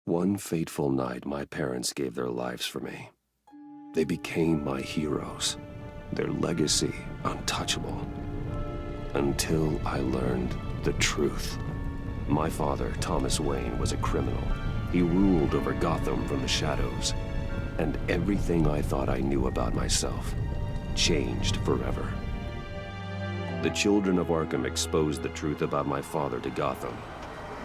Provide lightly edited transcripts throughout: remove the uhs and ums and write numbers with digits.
One fateful night, my parents gave their lives for me. They became my heroes, their legacy untouchable. Until I learned the truth. My father, Thomas Wayne, was a criminal. He ruled over Gotham from the shadows. And everything I thought I knew about myself changed forever. The children of Arkham exposed the truth about my father to Gotham.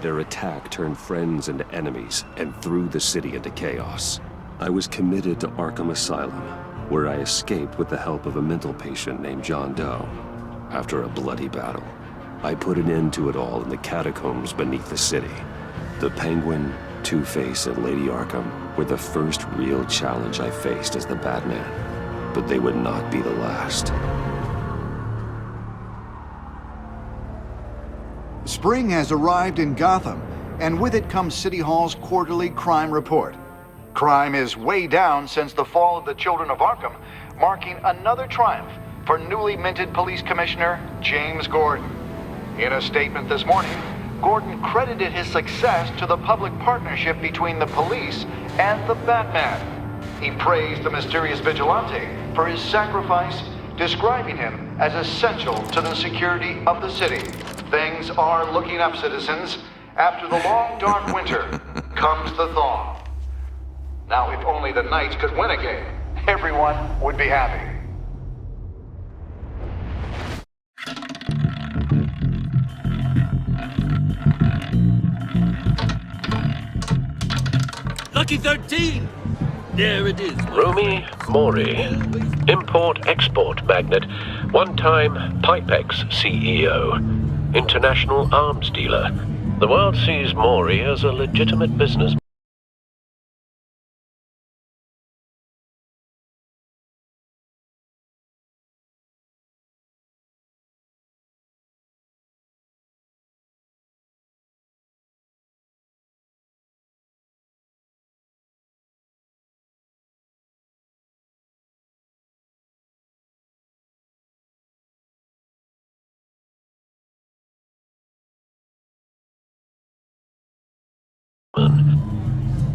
Their attack turned friends into enemies and threw the city into chaos. I was committed to Arkham Asylum, where I escaped with the help of a mental patient named John Doe. After a bloody battle, I put an end to it all in the catacombs beneath the city. The Penguin, Two-Face, and Lady Arkham were the first real challenge I faced as the Batman, but they would not be the last. Spring has arrived in Gotham, and with it comes City Hall's quarterly crime report. Crime is way down since the fall of the Children of Arkham, marking another triumph for newly minted Police Commissioner James Gordon. In a statement this morning, Gordon credited his success to the public partnership between the police and the Batman. He praised the mysterious vigilante for his sacrifice, describing him as essential to the security of the city. Things are looking up, citizens. After the long, dark winter comes the thaw. Now, if only the Knights could win a game, everyone would be happy. Lucky 13! There it is. Rumi Mori, import-export magnate, one-time Pipex CEO, international arms dealer. The world sees Mori as a legitimate businessman.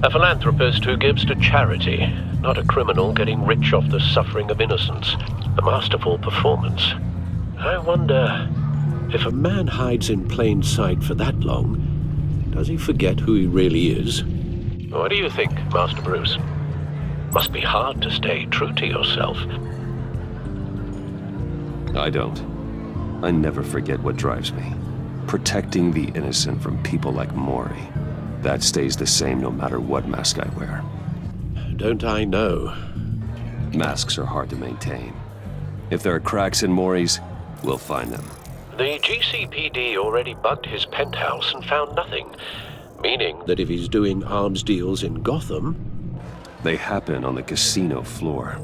A philanthropist who gives to charity, not a criminal getting rich off the suffering of innocence. A masterful performance. I wonder, if a man hides in plain sight for that long, does he forget who he really is? What do you think, Master Bruce? Must be hard to stay true to yourself. I don't. I never forget what drives me. Protecting the innocent from people like Mori. That stays the same no matter what mask I wear. Don't I know? Masks are hard to maintain. If there are cracks in Mori's, we'll find them. The GCPD already bugged his penthouse and found nothing, meaning that if he's doing arms deals in Gotham... They happen on the casino floor.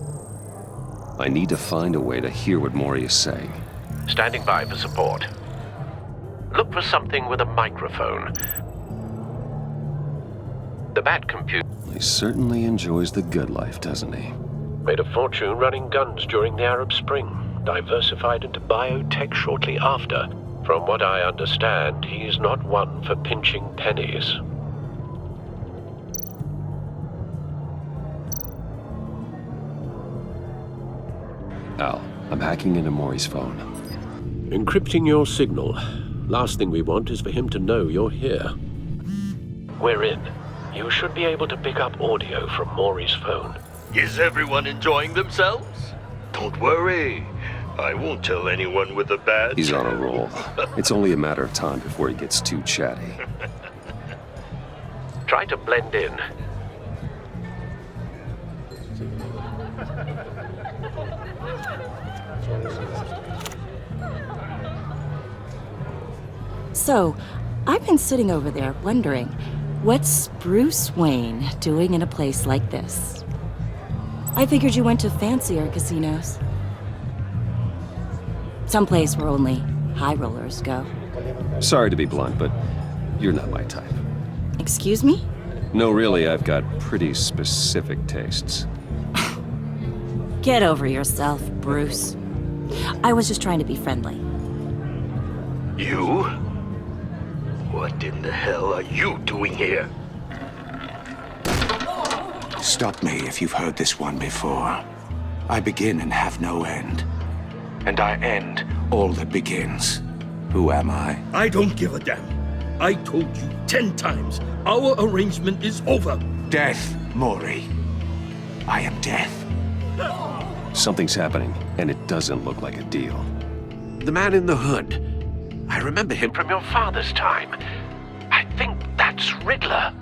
I need to find a way to hear what Mori is saying. Standing by for support. Look for something with a microphone. The Bat computer... He certainly enjoys the good life, doesn't he? Made a fortune running guns during the Arab Spring. Diversified into biotech shortly after. From what I understand, he's not one for pinching pennies. Al, I'm hacking into Mori's phone. Encrypting your signal. Last thing we want is for him to know you're here. We're in. You should be able to pick up audio from Mori's phone. Is everyone enjoying themselves? Don't worry. I won't tell anyone with a badge. He's on a roll. It's only a matter of time before he gets too chatty. Try to blend in. So, I've been sitting over there wondering, what's Bruce Wayne doing in a place like this? I figured you went to fancier casinos. Someplace where only high rollers go. Sorry to be blunt, but you're not my type. Excuse me? No, really, I've got pretty specific tastes. Get over yourself, Bruce. I was just trying to be friendly. You? What in the hell are you doing here? Stop me if you've heard this one before. I begin and have no end. And I end all that begins. Who am I? I don't give a damn. I told you 10 times. Our arrangement is over. Death, Maury. I am death. Something's happening, and it doesn't look like a deal. The man in the hood. I remember him from your father's time. I think that's Riddler.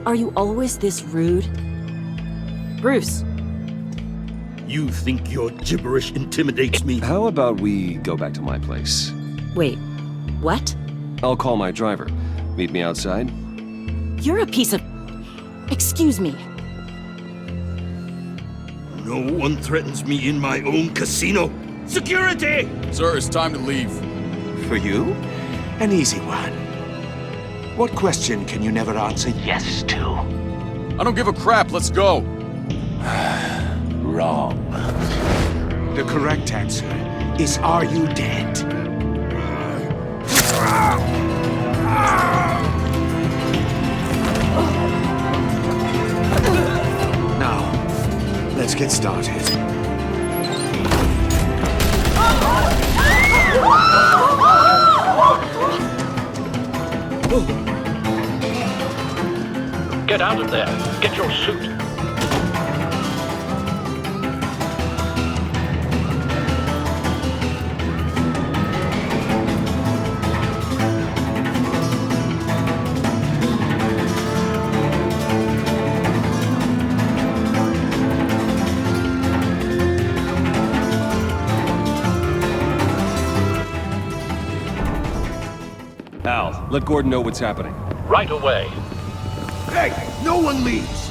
Are you always this rude? Bruce, You think your gibberish intimidates me? How about we go back to my place? wait, what? I'll call my driver. Meet me outside? You're a piece of... Excuse me. No one threatens me in my own casino. Security! Sir, it's time to leave. For you? An easy one. What question can you never answer yes to? I don't give a crap, let's go. Wrong. The correct answer is, are you dead? Now, let's get started. Get out of there. Get your suit. Al, let Gordon know what's happening. Right away. Hey, no one leaves!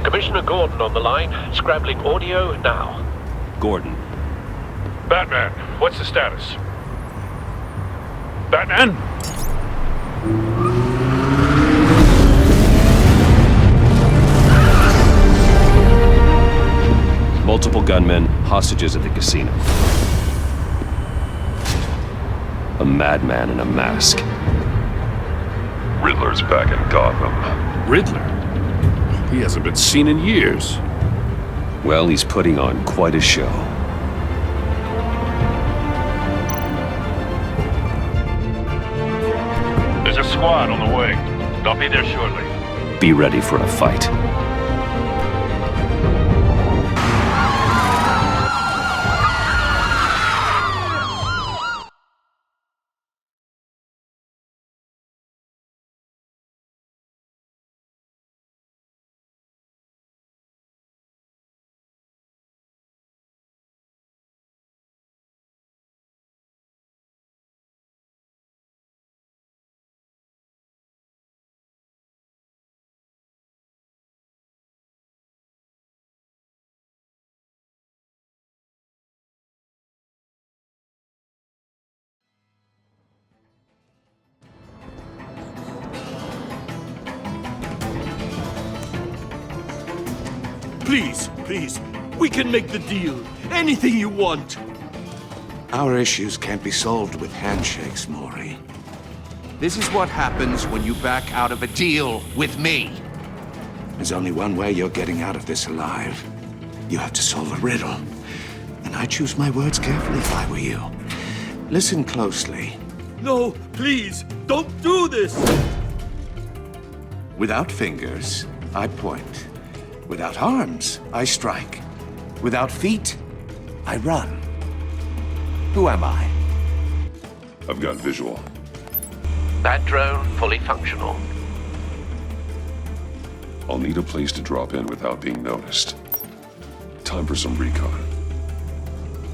Commissioner Gordon on the line. Scrambling audio now. Gordon. Batman, what's the status? Batman? Multiple gunmen, hostages at the casino. A madman in a mask. Riddler's back in Gotham. Riddler? He hasn't been seen in years. Well, he's putting on quite a show. There's a squad on the way. They'll be there shortly. Be ready for a fight. Please, please, we can make the deal. Anything you want. Our issues can't be solved with handshakes, Maury. This is what happens when you back out of a deal with me. There's only one way you're getting out of this alive. You have to solve a riddle. And I choose my words carefully if I were you. Listen closely. No, please, don't do this! Without fingers, I point. Without arms, I strike. Without feet, I run. Who am I? I've got visual. That drone fully functional. I'll need a place to drop in without being noticed. Time for some recon.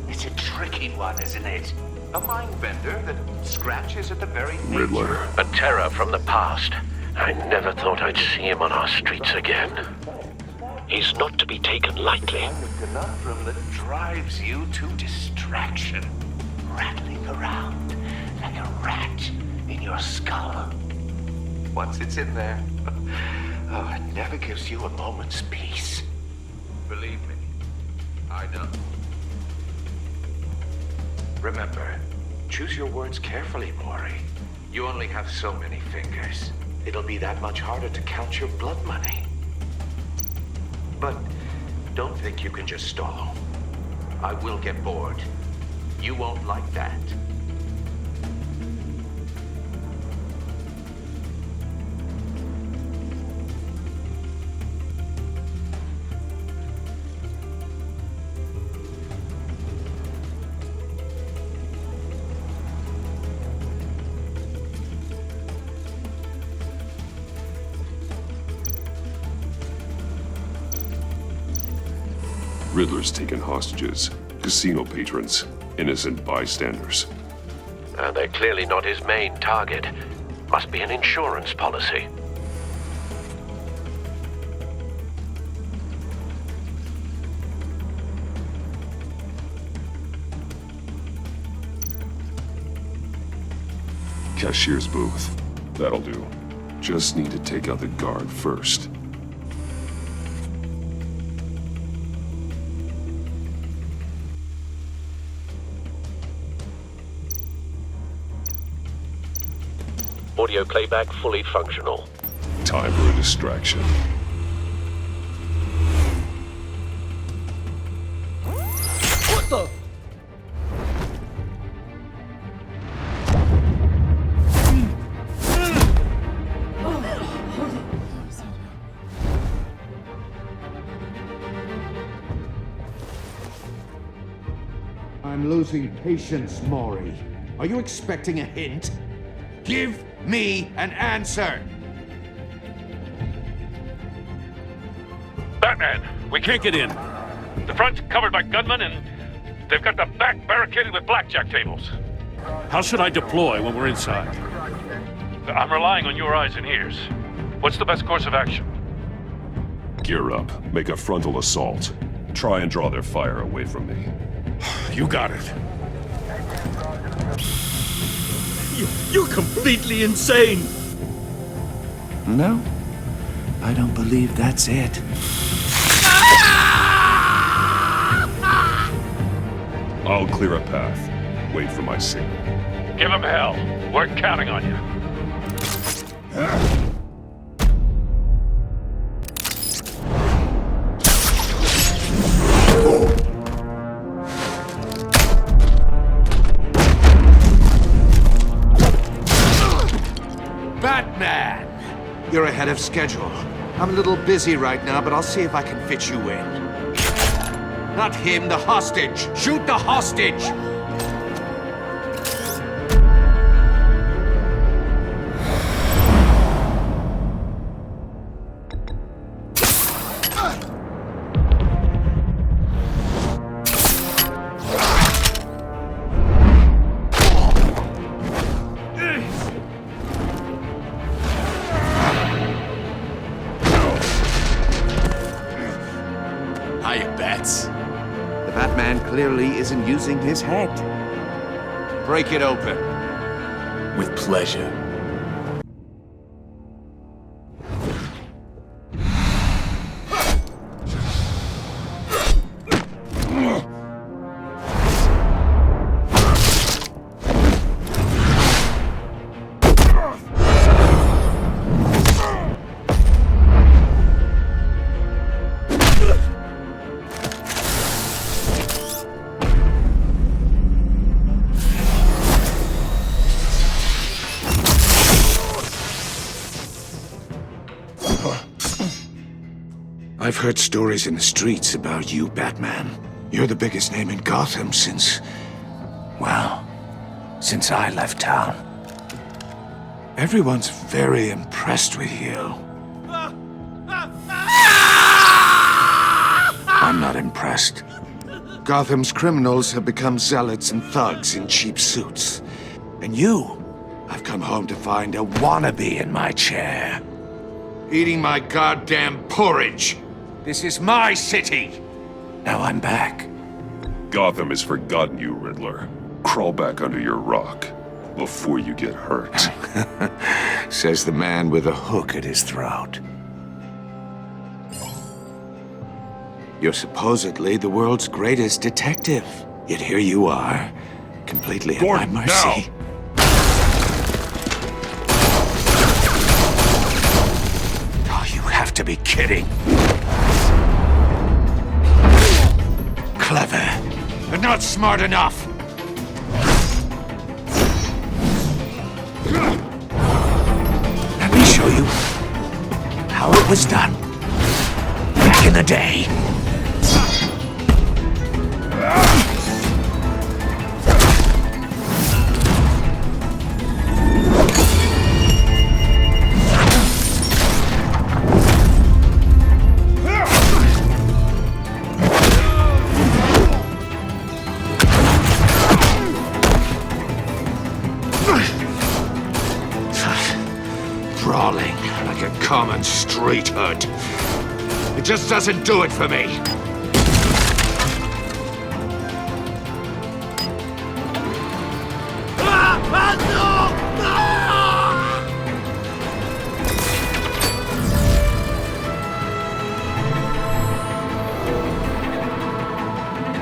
It's a tricky one, isn't it? A mind bender that scratches at the very nature. Riddler. A terror from the past. I never thought I'd see him on our streets again. He's not to be taken lightly. The conundrum that drives you to distraction. Rattling around like a rat in your skull. Once it's in there, oh, it never gives you a moment's peace. Believe me, I know. Remember, choose your words carefully, Maury. You only have so many fingers. It'll be that much harder to count your blood money. But don't think you can just stall. I will get bored. You won't like that. Riddler's taken hostages, casino patrons, innocent bystanders. They're clearly not his main target. Must be an insurance policy. Cashier's booth. That'll do. Just need to take out the guard first. Audio playback fully functional. Time for a distraction. What the? I'm losing patience, Maury. Are you expecting a hint? Give me an answer! Batman, we can't get in. The front's covered by gunmen, and they've got the back barricaded with blackjack tables. How should I deploy when we're inside? I'm relying on your eyes and ears. What's the best course of action? Gear up. Make a frontal assault. Try and draw their fire away from me. You got it. You're completely insane! No, I don't believe that's it. I'll clear a path. Wait for my signal. Give him hell. We're counting on you. Batman! You're ahead of schedule. I'm a little busy right now, but I'll see if I can fit you in. Not him, the hostage! Shoot the hostage! Hiya, Bats. The Batman clearly isn't using his head. Break it open. With pleasure. I've heard stories in the streets about you, Batman. You're the biggest name in Gotham since... well, since I left town. Everyone's very impressed with you. I'm not impressed. Gotham's criminals have become zealots and thugs in cheap suits. And you I've come home to find a wannabe in my chair. Eating my goddamn porridge. This is my city. Now I'm back. Gotham has forgotten you, Riddler. Crawl back under your rock before you get hurt. Says the man with a hook at his throat. You're supposedly the world's greatest detective. Yet here you are, completely at my mercy. Oh, you have to be kidding. Clever, but not smart enough. Let me show you how it was done back in the day. Brawling like a common street hood. It just doesn't do it for me.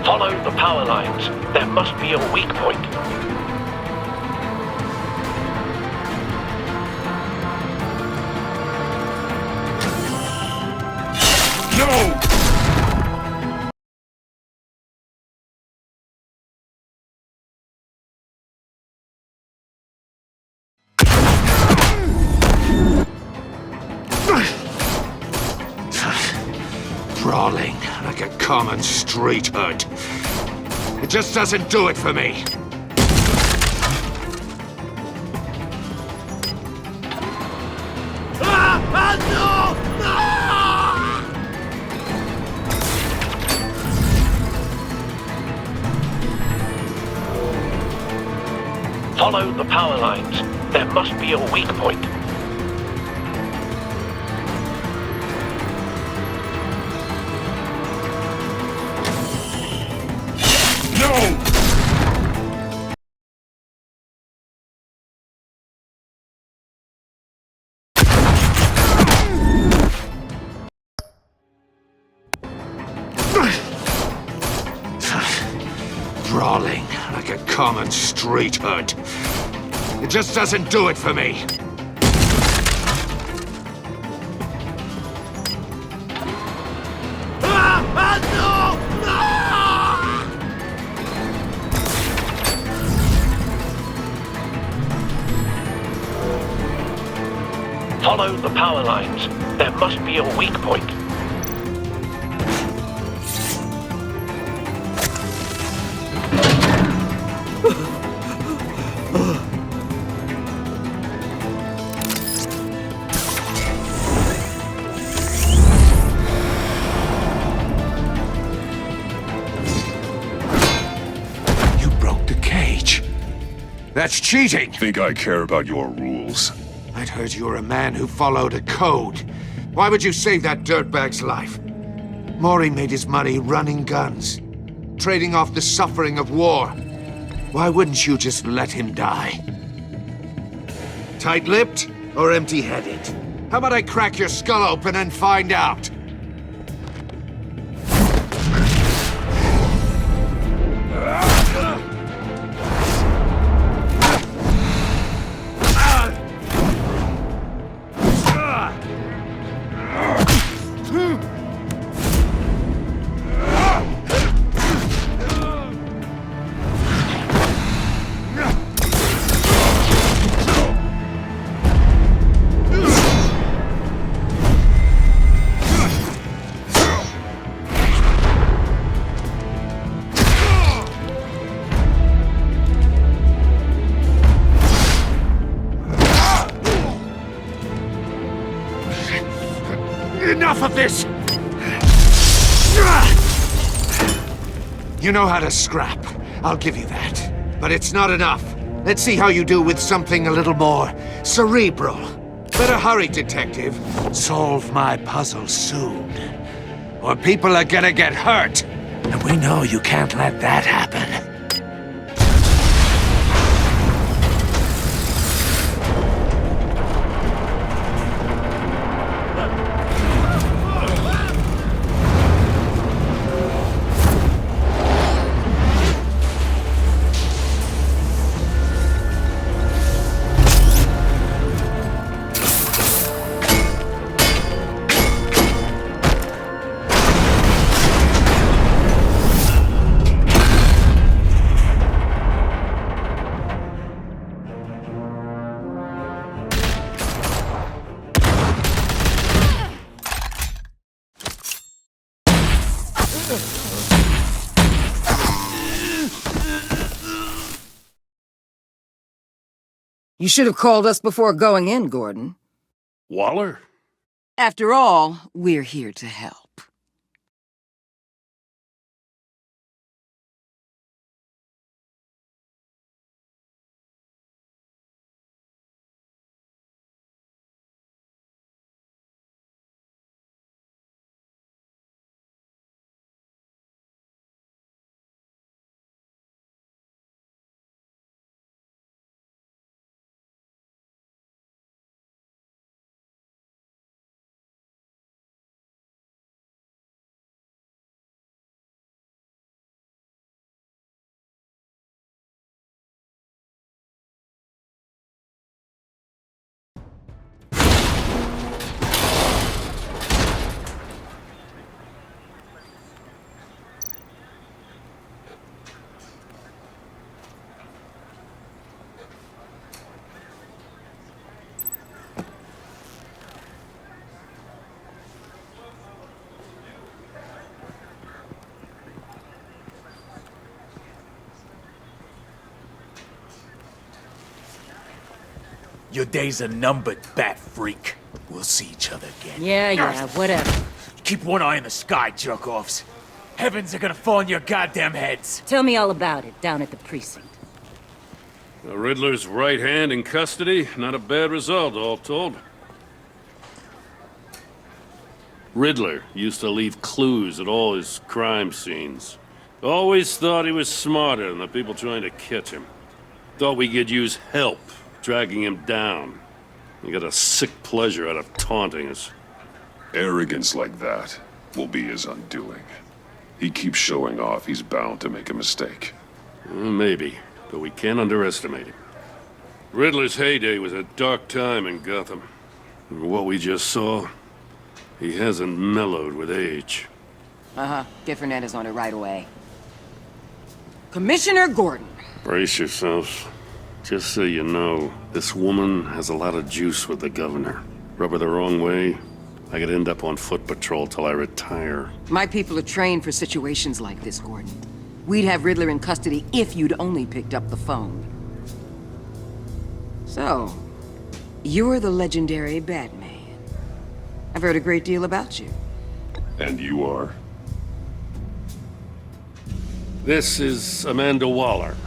Follow the power lines. There must be a weak point. No! Brawling like a common street hood. It just doesn't do it for me. Follow the power lines. There must be a weak point. No! Brawling like a common street hood. It just doesn't do it for me. Follow the power lines. There must be a weak point. You broke the cage. That's cheating. Think I care about your rules? I'd heard you were a man who followed a code. Why would you save that dirtbag's life? Maury made his money running guns, trading off the suffering of war. Why wouldn't you just let him die? Tight-lipped or empty-headed? How about I crack your skull open and find out? Enough of this! You know how to scrap. I'll give you that. But it's not enough. Let's see how you do with something a little more cerebral. Better hurry, Detective. Solve my puzzle soon. Or people are gonna get hurt. And we know you can't let that happen. You should have called us before going in, Gordon. Waller? After all, we're here to help. Your days are numbered, bat freak. We'll see each other again. Yeah, whatever. Keep one eye in the sky, jerk-offs. Heavens are gonna fall on your goddamn heads. Tell me all about it down at the precinct. The Riddler's right hand in custody. Not a bad result, all told. Riddler used to leave clues at all his crime scenes. Always thought he was smarter than the people trying to catch him. Thought we could use help, dragging him down. He got a sick pleasure out of taunting us. Arrogance like that will be his undoing. He keeps showing off, he's bound to make a mistake. Maybe, but we can't underestimate him. Riddler's heyday was a dark time in Gotham. What we just saw, he hasn't mellowed with age. Get Fernandez on it right away. Commissioner Gordon. Brace yourselves. Just so you know, this woman has a lot of juice with the governor. Rub her the wrong way, I could end up on foot patrol till I retire. My people are trained for situations like this, Gordon. We'd have Riddler in custody if you'd only picked up the phone. So, you're the legendary Batman. I've heard a great deal about you. And you are? This is Amanda Waller,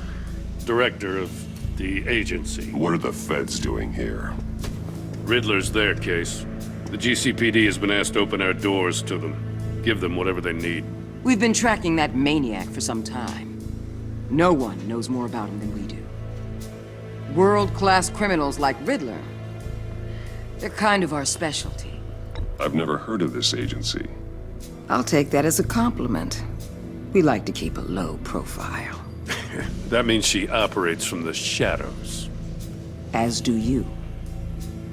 director of the agency. What are the feds doing here? Riddler's their case. The GCPD has been asked to open our doors to them. Give them whatever they need. We've been tracking that maniac for some time. No one knows more about him than we do. World-class criminals like Riddler, they're kind of our specialty. I've never heard of this agency. I'll take that as a compliment. We like to keep a low profile. That means she operates from the shadows. As do you.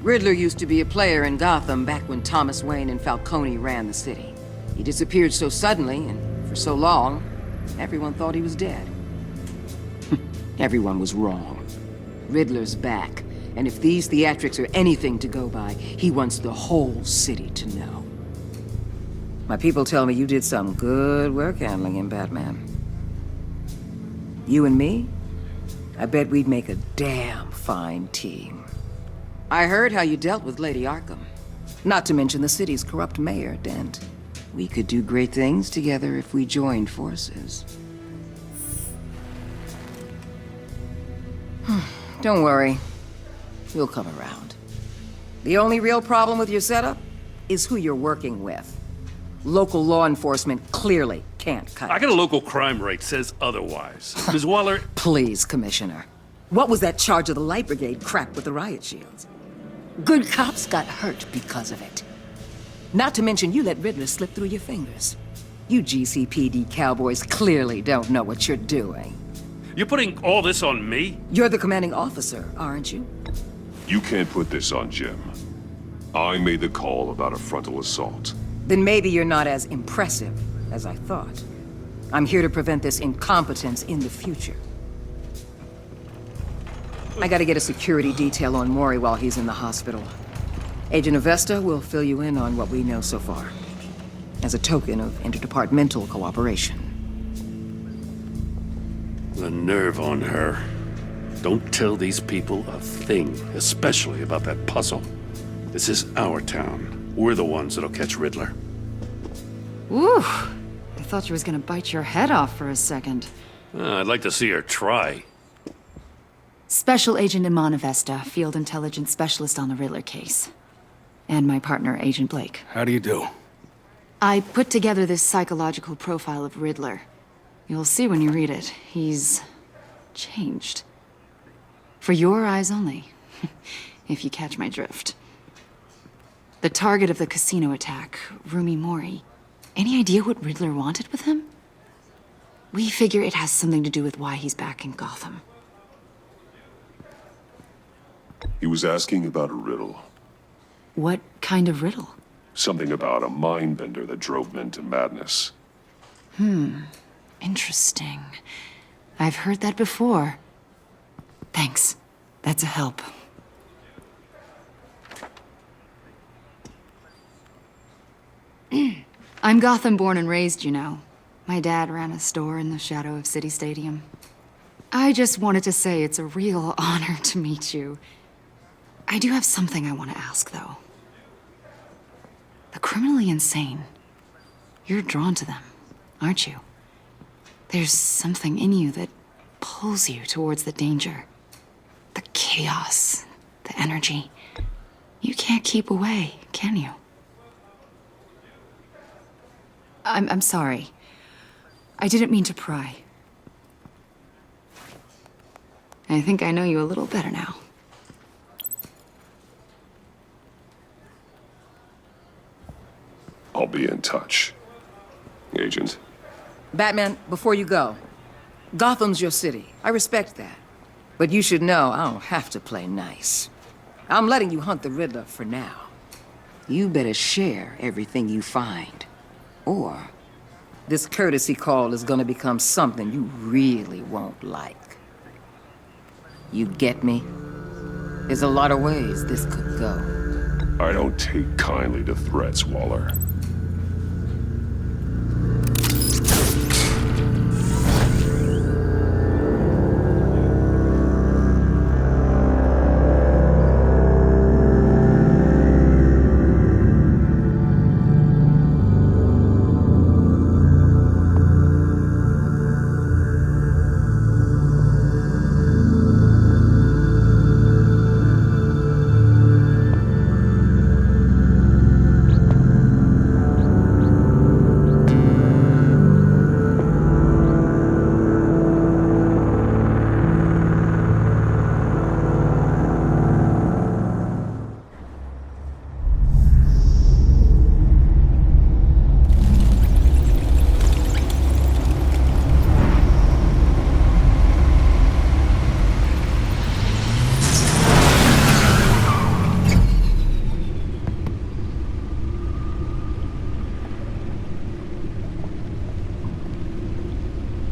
Riddler used to be a player in Gotham back when Thomas Wayne and Falcone ran the city. He disappeared so suddenly and for so long, everyone thought he was dead. Everyone was wrong. Riddler's back, and if these theatrics are anything to go by, he wants the whole city to know. My people tell me you did some good work handling him, Batman. You and me? I bet we'd make a damn fine team. I heard how you dealt with Lady Arkham. Not to mention the city's corrupt mayor, Dent. We could do great things together if we joined forces. Don't worry. You'll come around. The only real problem with your setup is who you're working with. Local law enforcement clearly can't cut I it. got a local crime rate says otherwise. Ms. Waller... Please, Commissioner. What was that charge of the Light Brigade crap with the riot shields? Good cops got hurt because of it. Not to mention you let Riddler slip through your fingers. You GCPD cowboys clearly don't know what you're doing. You're putting all this on me? You're the commanding officer, aren't you? You can't put this on Jim. I made the call about a frontal assault. Then maybe you're not as impressive as I thought. I'm here to prevent this incompetence in the future. I gotta get a security detail on Maury while he's in the hospital. Agent Avesta will fill you in on what we know so far, as a token of interdepartmental cooperation. The nerve on her. Don't tell these people a thing, especially about that puzzle. This is our town. We're the ones that'll catch Riddler. Ooh, I thought you was gonna bite your head off for a second. I'd like to see her try. Special Agent Iman Avesta, Field Intelligence Specialist on the Riddler case. And my partner, Agent Blake. How do you do? I put together this psychological profile of Riddler. You'll see when you read it. He's changed. For your eyes only, if you catch my drift. The target of the casino attack, Rumi Mori. Any idea what Riddler wanted with him? We figure it has something to do with why he's back in Gotham. He was asking about a riddle. What kind of riddle? Something about a mind bender that drove men to madness. Interesting. I've heard that before. Thanks. That's a help. I'm Gotham born and raised, you know. My dad ran a store in the shadow of City Stadium. I just wanted to say it's a real honor to meet you. I do have something I want to ask, though. The criminally insane. You're drawn to them, aren't you? There's something in you that pulls you towards the danger. The chaos, the energy. You can't keep away, can you? I'm sorry. I didn't mean to pry. I think I know you a little better now. I'll be in touch. Agent. Batman, before you go, Gotham's your city. I respect that. But you should know I don't have to play nice. I'm letting you hunt the Riddler for now. You better share everything you find. Or this courtesy call is gonna become something you really won't like. You get me? There's a lot of ways this could go. I don't take kindly to threats, Waller.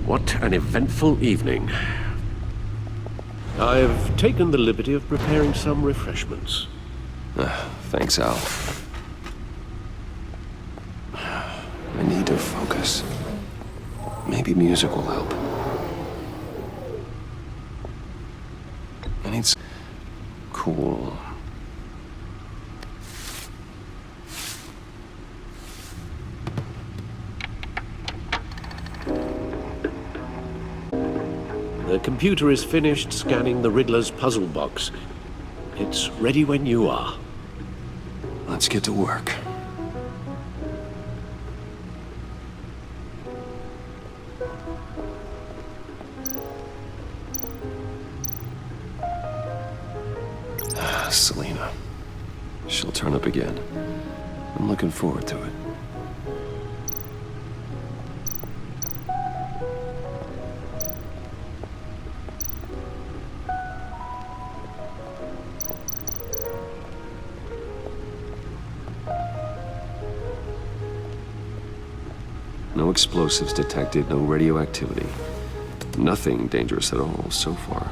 What an eventful evening. I've taken the liberty of preparing some refreshments. Thanks, Al. I need to focus. Maybe music will help. I need cool. The computer is finished scanning the Riddler's puzzle box. It's ready when you are. Let's get to work. Selena. She'll turn up again. I'm looking forward to it. No explosives detected, no radioactivity. Nothing dangerous at all so far.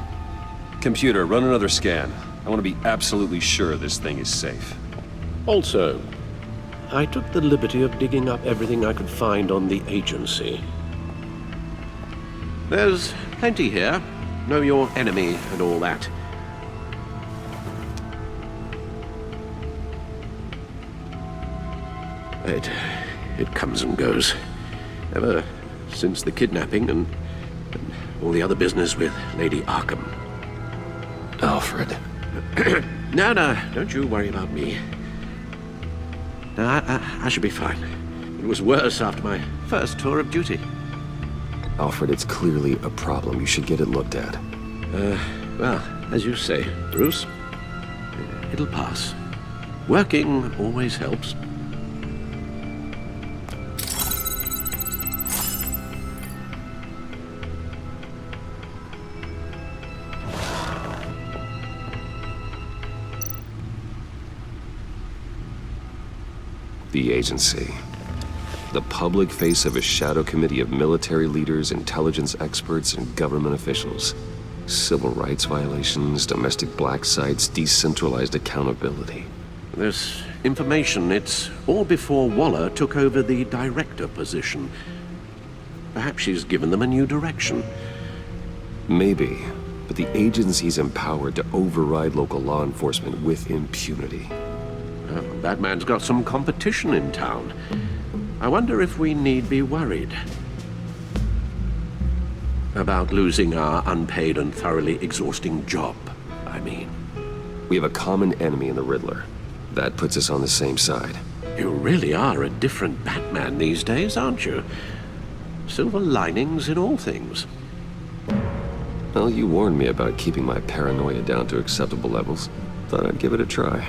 Computer, run another scan. I want to be absolutely sure this thing is safe. Also, I took the liberty of digging up everything I could find on the agency. There's plenty here. Know your enemy and all that. It comes and goes. Ever since the kidnapping and all the other business with Lady Arkham. Alfred. No, don't you worry about me. No, I should be fine. It was worse after my first tour of duty. Alfred, it's clearly a problem. You should get it looked at. Well, as you say, Bruce, it'll pass. Working always helps. The agency. The public face of a shadow committee of military leaders, intelligence experts, and government officials. Civil rights violations, domestic black sites, decentralized accountability. This information, it's all before Waller took over the director position. Perhaps she's given them a new direction. Maybe, but the agency's empowered to override local law enforcement with impunity. Well, that man's got some competition in town. I wonder if we need be worried about losing our unpaid and thoroughly exhausting job, I mean. We have a common enemy in the Riddler. That puts us on the same side. You really are a different Batman these days, aren't you? Silver linings in all things. Well, you warned me about keeping my paranoia down to acceptable levels. Thought I'd give it a try.